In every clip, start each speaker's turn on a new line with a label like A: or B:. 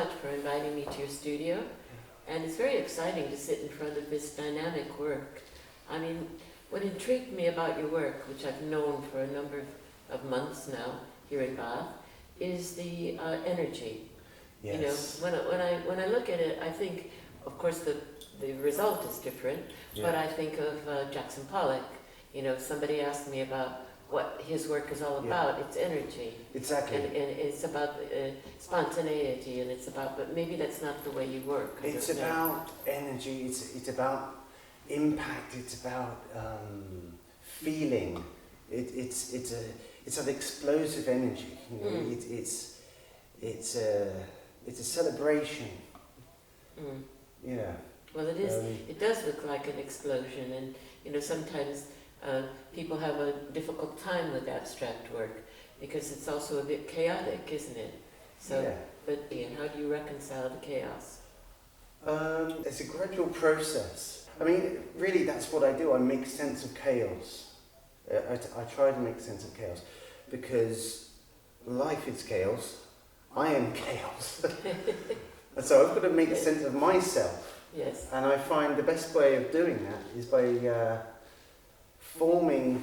A: much for inviting me to your studio. And it's very exciting to sit in front of this dynamic work. I mean, what intrigued me about your work, which I've known for a number of months now here in Bath, is the energy.
B: Yes.
A: You know, when I look at it, I think, of course, the result is different, but I think of Jackson Pollock. You know, somebody asked me about what his work is all about. It's energy.
B: Exactly.
A: And it's about spontaneity, and it's about, but maybe that's not the way you work.
B: It's about energy, it's about impact, it's about feeling. It's an explosive energy. You know? It's a celebration.
A: Mm.
B: Yeah.
A: Well, it is. It does look like an explosion, and you know sometimes people have a difficult time with abstract work because it's also a bit chaotic, isn't it? So,
B: yeah.
A: But and how do you reconcile the chaos?
B: It's a gradual process. I mean, really, that's what I do. I make sense of chaos. I try to make sense of chaos because life is chaos. I am chaos. And so I've got to make sense of myself.
A: Yes.
B: And I find the best way of doing that is by forming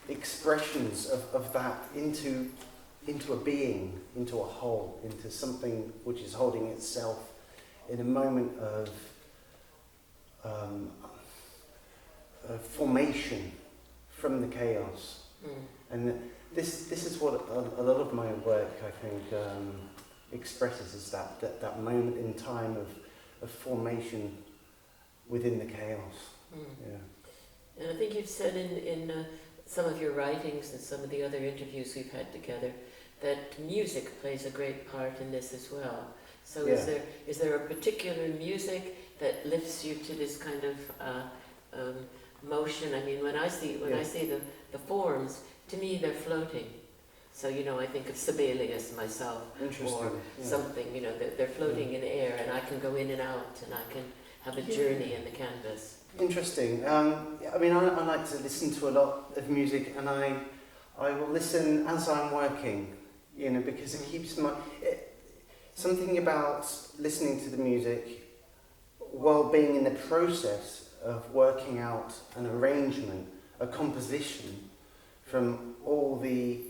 B: expressions of that into a being, into a whole, into something which is holding itself in a moment of formation from the chaos.
A: Mm.
B: And this is what a lot of my work, I think, expresses, is that moment in time of formation within the chaos.
A: Mm.
B: Yeah.
A: And I think you've said in some of your writings and some of the other interviews we've had together that music plays a great part in this as well. So
B: Yeah.
A: is there a particular music that lifts you to this kind of motion? I mean, when I see the forms, to me they're floating. So, you know, I think of Sibelius myself, or something, you know, they're floating in air, and I can go in and out, and I can have a journey in the canvas.
B: Interesting. I mean, I like to listen to a lot of music, and I will listen as I'm working, you know, because it keeps something about listening to the music while being in the process of working out an arrangement, a composition from all this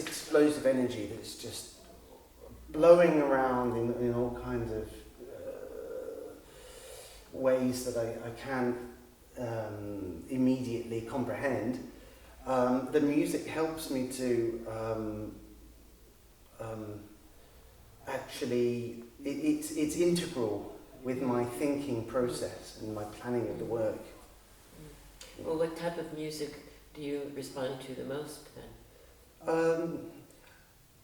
B: explosive energy that's just blowing around in all kinds of ways that I can't immediately comprehend. The music helps me to actually, it's integral with my thinking process and my planning of the work.
A: Well, what type of music do you respond to the most then?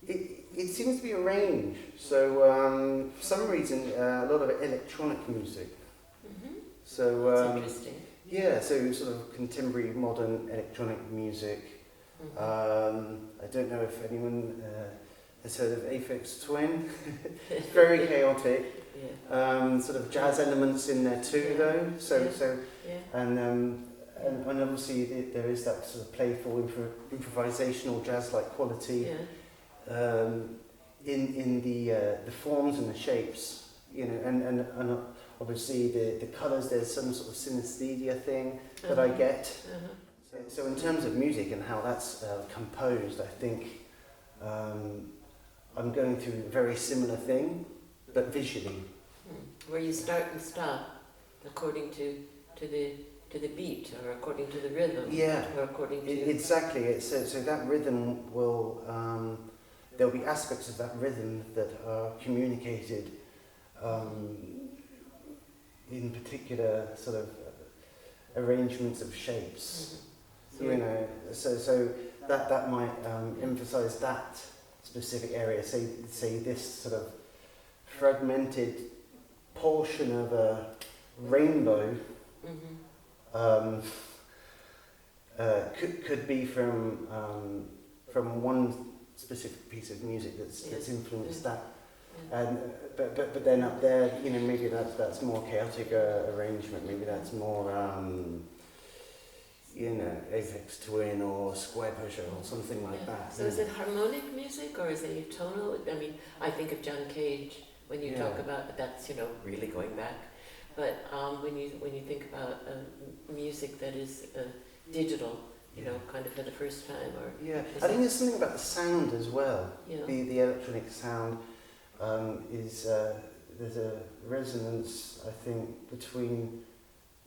B: It seems to be a range. So for some reason, a lot of electronic music.
A: Mm-hmm.
B: So
A: that's interesting.
B: Yeah, so sort of contemporary modern electronic music.
A: Mm-hmm.
B: I don't know if anyone has heard of Aphex Twin. It's very chaotic.
A: Yeah.
B: Sort of jazz elements in there too, though. And obviously there is that sort of playful improvisational jazz-like quality in the forms and the shapes, you know, and obviously the colours. There's some sort of synesthesia thing that I get. So in terms of music and how that's composed, I think I'm going through a very similar thing, but visually.
A: Where you start and stop according to the beat, or according to the rhythm, or according to...
B: Exactly. So that rhythm will... there'll be aspects of that rhythm that are communicated in particular sort of arrangements of shapes.
A: Mm-hmm.
B: You know, so that might emphasize that specific area. Say this sort of fragmented portion of a rainbow.
A: Mm-hmm.
B: Could be from one specific piece of music that's influenced that, and but then up there, you know, maybe that's more chaotic arrangement. Maybe that's more you know, aphex twin or square pusher or something like that.
A: So is it harmonic music or is it tonal? I mean, I think of John Cage when you talk about that's, you know, really going back. But when you think about music that is digital, you know, kind of for the first time, or
B: I think there's something about the sound as well.
A: Yeah.
B: The electronic sound is there's a resonance, I think, between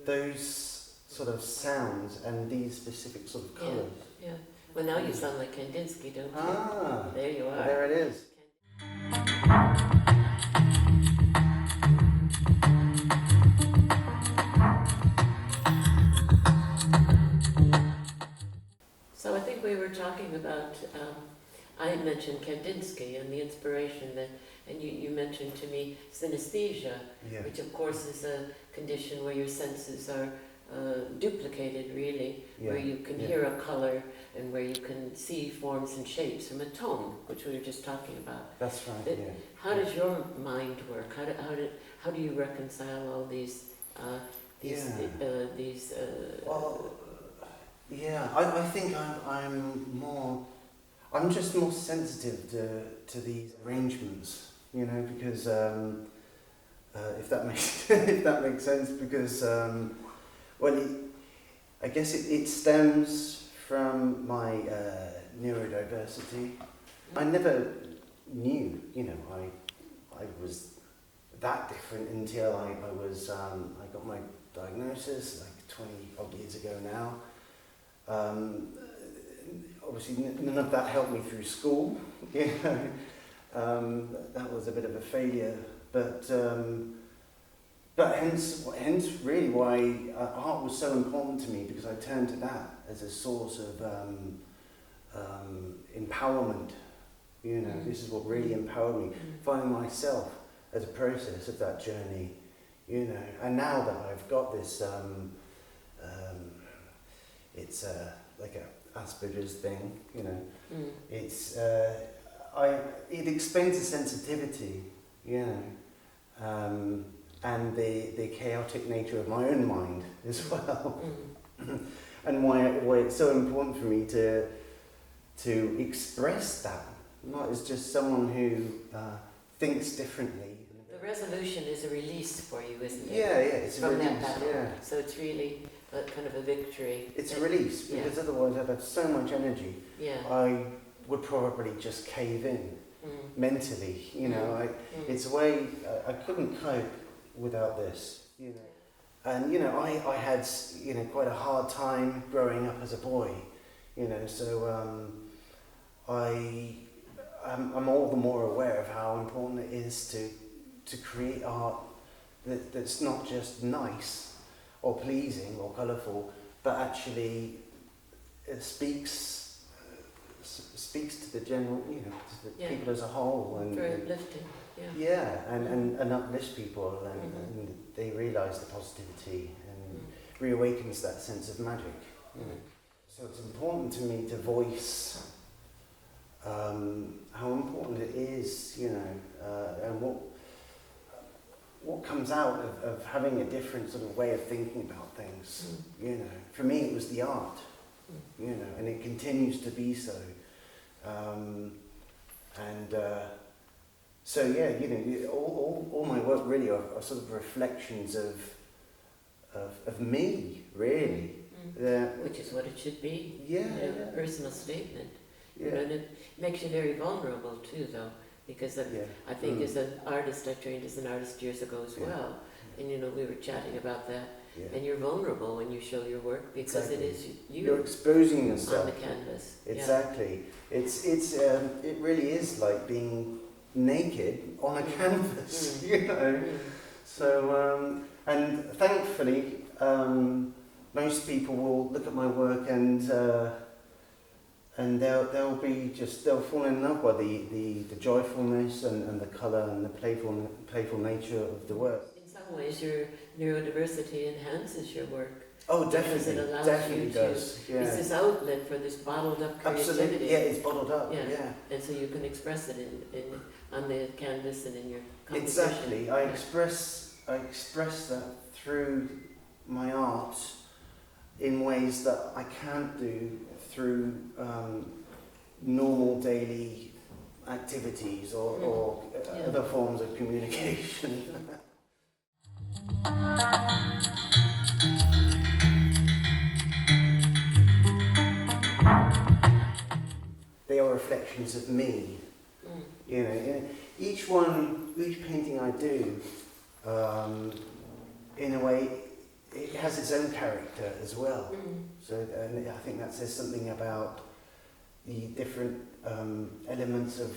B: those sort of sounds and these specific sort of colours.
A: Yeah. Well, now you sound like Kandinsky, don't you?
B: Ah,
A: there you are.
B: There it is.
A: So I think we were talking about, I had mentioned Kandinsky and the inspiration that, and you mentioned to me synesthesia, which of course is a condition where your senses are duplicated really, where you can hear a color and where you can see forms and shapes from a tone, which we were just talking about.
B: That's right,
A: How does your mind work? How do you reconcile all these
B: I think I'm just more sensitive to these arrangements, you know, because if that makes sense, because I guess it stems from my neurodiversity. I never knew, you know, I was that different until I got my diagnosis like 20 odd years ago now. Obviously none of that helped me through school, you know. That was a bit of a failure, but hence really why art was so important to me, because I turned to that as a source of empowerment. You know, this is what really empowered me, finding myself as a process of that journey, you know. And now that I've got this, it's like a Asperger's thing, you know. It's it explains the sensitivity, you know, and the chaotic nature of my own mind as well, and why it's so important for me to express that, not as just someone who thinks differently.
A: The resolution is a release for you, isn't it?
B: Yeah, it's
A: from
B: a release.
A: That battle.
B: Yeah.
A: So it's really a kind of a victory.
B: It's a release, because otherwise I'd have so much energy.
A: Yeah.
B: I would probably just cave in mentally, you know. It's a way I couldn't cope without this, you know. And you know, I had, you know, quite a hard time growing up as a boy, you know. So I'm all the more aware of how important it is to create art that's not just nice or pleasing or colourful, but actually it speaks to the general, you know, to the people as a whole, and
A: very uplifting.
B: And uplifts people, and they realise the positivity and reawakens that sense of magic. You know. So it's important to me to voice how important it is, you know, and what comes out of having a different sort of way of thinking about things. You know, for me it was the art, you know, and it continues to be so. So yeah, you know, all my work really are sort of reflections of me, really.
A: Which is what it should be.
B: A
A: personal statement. You know, and it makes you very vulnerable too, though, because I think as an artist, I trained as an artist years ago as well, and you know, we were chatting about that. And you're vulnerable when you show your work, because it is
B: you're exposing yourself
A: on the canvas.
B: Exactly. It really is like being naked on a canvas, you know. So and thankfully, most people will look at my work and they'll fall in love by the joyfulness and the colour and the playful nature of the work.
A: In some ways, your neurodiversity enhances your work.
B: Oh, definitely.
A: Because it allows
B: definitely
A: you
B: does.
A: to, it's this outlet for this bottled up creativity.
B: Absolutely, yeah, it's bottled up, yeah.
A: And so you can express it on the canvas and in your composition.
B: Exactly, I express that through my art, in ways that I can't do through normal daily activities or other forms of communication. They are reflections of me. You know, each painting I do, in a way, it has its own character as well. So, and I think that says something about the different elements of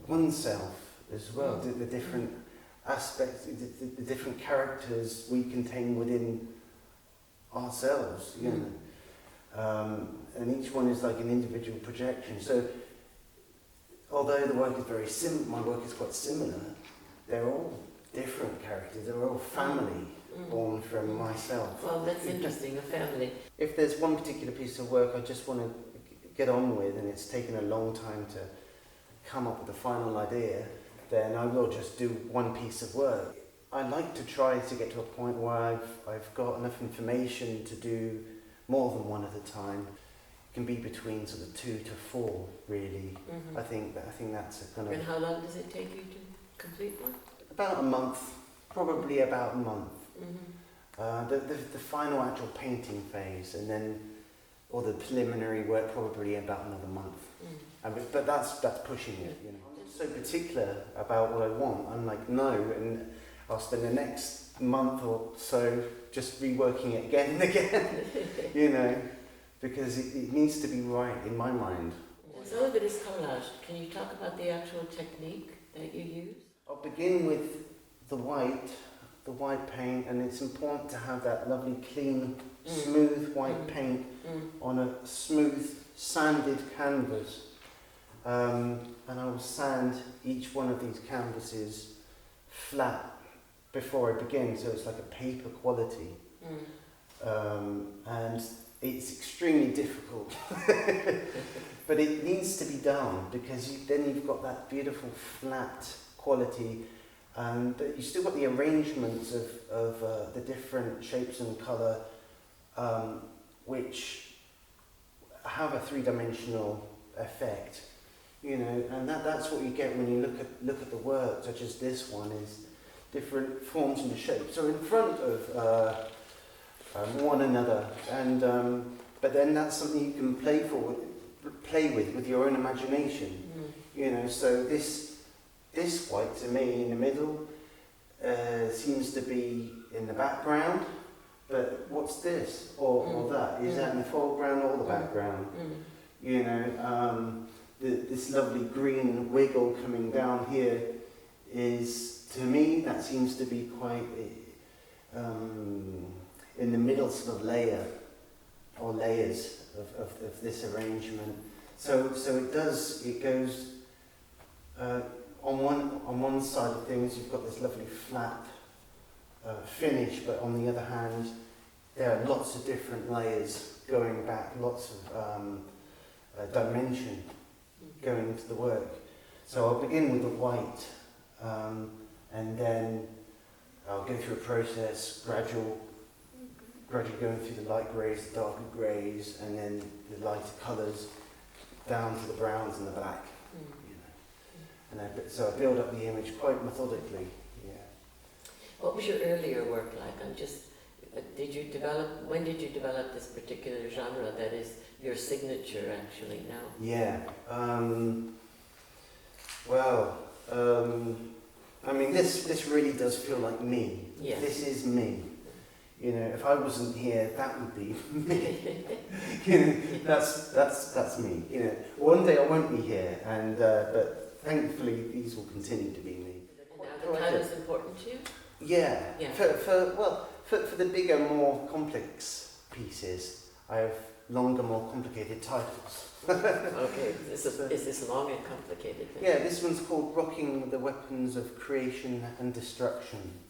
B: oneself as well, the different aspects, the different characters we contain within ourselves, you know. And each one is like an individual projection. So, although the work is very my work is quite similar, they're all different characters. They're all family born from myself.
A: Well, that's interesting, a family.
B: If there's one particular piece of work I just want to get on with, and it's taken a long time to come up with a final idea, then I will just do one piece of work. I like to try to get to a point where I've got enough information to do more than one at a time. It can be between sort of 2 to 4, really. I think that's a kind of.
A: And how long does it take you to complete one?
B: About a month, probably about a month. The final actual painting phase, and then all the preliminary work probably about another month. But that's pushing it, you know. I'm so particular about what I want. I'm like, no, and I'll spend the next month or so just reworking it again and again, you know, because it needs to be right in my mind.
A: Some of it is collage. Can you talk about the actual technique that you use?
B: I'll begin with the white paint, and it's important to have that lovely, clean, smooth white paint on a smooth, sanded canvas. And I will sand each one of these canvases flat before I begin, so it's like a paper quality. And it's extremely difficult, but it needs to be done because then you've got that beautiful flat quality, but you still got the arrangements of the different shapes and colour, which have a three-dimensional effect, you know, and that's what you get when you look at the work, such as this one, is different forms and shapes. So in front of one another, and but then that's something you can play with your own imagination, you know. So this white to me in the middle seems to be in the background, but what's this or that? Is that in the foreground or the background? You know, this lovely green wiggle coming down here is, to me, that seems to be quite in the middle sort of layer or layers of this arrangement. So it goes on one side of things you've got this lovely flat finish, but on the other hand there are lots of different layers going back, lots of dimension going into the work. So I'll begin with the white, and then I'll go through a process, gradually going through the light greys, the darker greys, and then the lighter colours down to the browns and the black. You know. And so I build up the image quite methodically. Yeah.
A: What was your earlier work like? When did you develop this particular genre that is your signature actually now?
B: Yeah. I mean, this really does feel like me.
A: Yes.
B: This is me. You know, if I wasn't here, that would be me. You know, that's me. You know, one day I won't be here, and but thankfully these will continue to be me.
A: And now the title's important to you?
B: Yeah.
A: Yeah.
B: For the bigger, more complex pieces, I have longer, more complicated titles.
A: Okay. Is this long and complicated?
B: Yeah, this one's called "Rocking the Weapons of Creation and Destruction."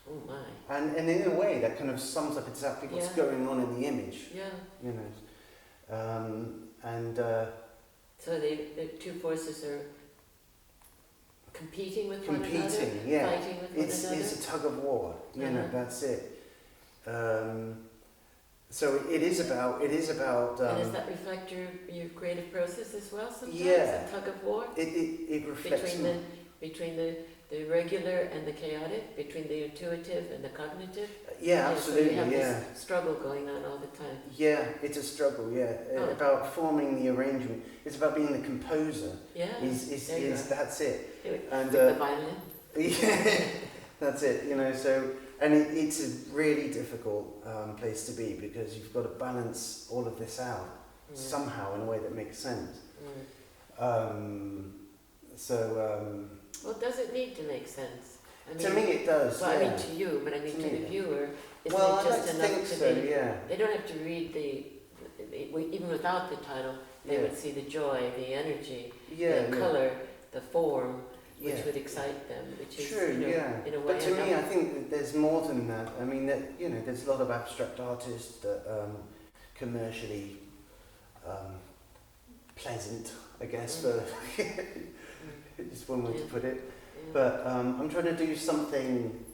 A: Oh my.
B: And in a way that kind of sums up exactly what's going on in the image.
A: Yeah.
B: You know.
A: So the two forces are competing with one another?
B: Fighting
A: with one another?
B: It's a tug of war, you know, that's it. So it is about.
A: And does that reflect your creative process as well sometimes?
B: Yeah.
A: A tug of war?
B: It reflects
A: Between the regular and the chaotic, between the intuitive and the cognitive?
B: Yeah, absolutely.
A: So you have
B: yeah.
A: this struggle going on all the time.
B: Yeah, it's a struggle. Yeah, about forming the arrangement. It's about being the composer.
A: Yeah.
B: Is that's it. And
A: with the violin.
B: Yeah, that's it. You know, so and it's a really difficult place to be because you've got to balance all of this out somehow in a way that makes sense.
A: Well, does it need to make sense? I mean,
B: to me, it does.
A: Well,
B: yeah.
A: I mean to you, but I mean to the viewer. Isn't
B: Well,
A: it just
B: I
A: enough
B: think
A: to
B: so.
A: be?
B: Yeah.
A: They don't have to read even without the title. They would see the joy, the energy, the colour, the form, which would excite them. Which is
B: true.
A: in a way.
B: But to me, I think that there's more than that. I mean, that there's a lot of abstract artists that commercially pleasant, I guess, for just one way to put it. But I'm trying to do something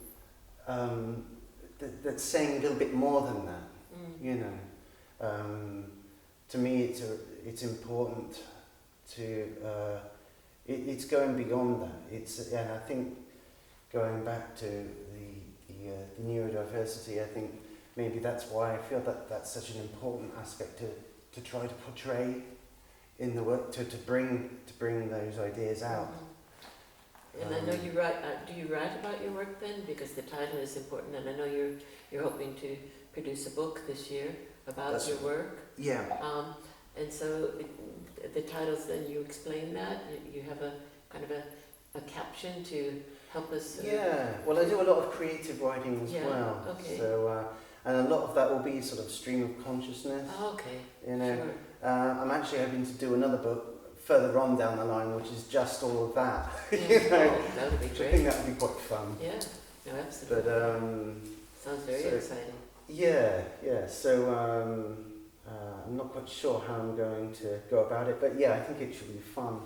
B: that's saying a little bit more than that. You know, to me, it's important to. It's going beyond that. And I think going back to the neurodiversity, I think maybe that's why I feel that that's such an important aspect to try to portray in the work, to bring those ideas out.
A: And I know you write. Do you write about your work then? Because the title is important, and I know you're hoping to produce a book this year about your work.
B: Yeah.
A: And so the titles, then you explain that. You have a kind of a caption to help us.
B: Yeah. Well, I do a lot of creative writing as well.
A: Okay.
B: So and a lot of that will be sort of stream of consciousness.
A: Oh, okay.
B: You know.
A: Sure.
B: I'm actually hoping to do another book further on down the line, which is just all of that.
A: Yeah.
B: You know,
A: that would be great.
B: I think that would be quite fun.
A: Yeah, no, absolutely.
B: But
A: sounds very exciting.
B: Yeah. So I'm not quite sure how I'm going to go about it, but yeah, I think it should be fun.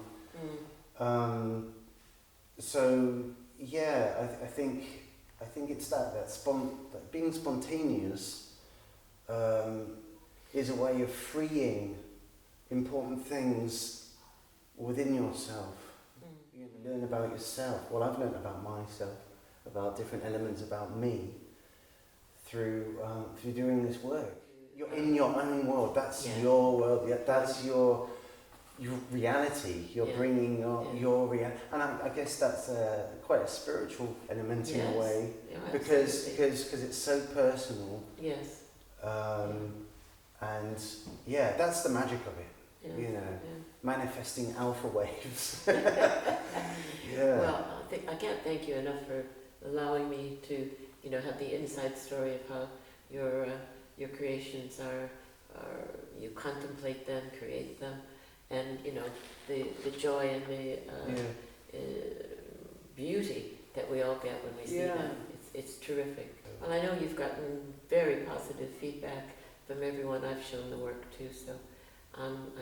B: So yeah, I think it's that being spontaneous is a way of freeing important things within yourself. You learn about yourself. Well, I've learned about myself, about different elements about me through doing this work. You're in your own world. That's your world. Yeah, that's your reality. You're bringing your reality, and I guess that's quite a spiritual element in a way, because it's so personal.
A: Yes.
B: And yeah, that's the magic of it. You know, manifesting alpha waves.
A: Well, I can't thank you enough for allowing me to, have the inside story of how your creations are. You contemplate them, create them, and the joy and the beauty that we all get when we see them. It's terrific. Well, I know you've gotten very positive feedback from everyone I've shown the work to, so I'm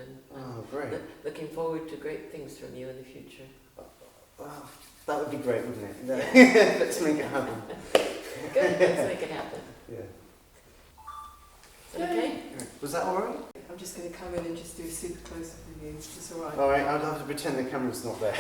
B: great.
A: Looking forward to great things from you in the future.
B: Well, that would be great, wouldn't it? Let's make it happen.
A: Good, let's make it happen.
B: Yeah.
A: Is that okay?
B: Was that alright?
C: I'm just going to come in and just do a super close-up of you. It's all right.
B: Alright, I'll have to pretend the camera's not there.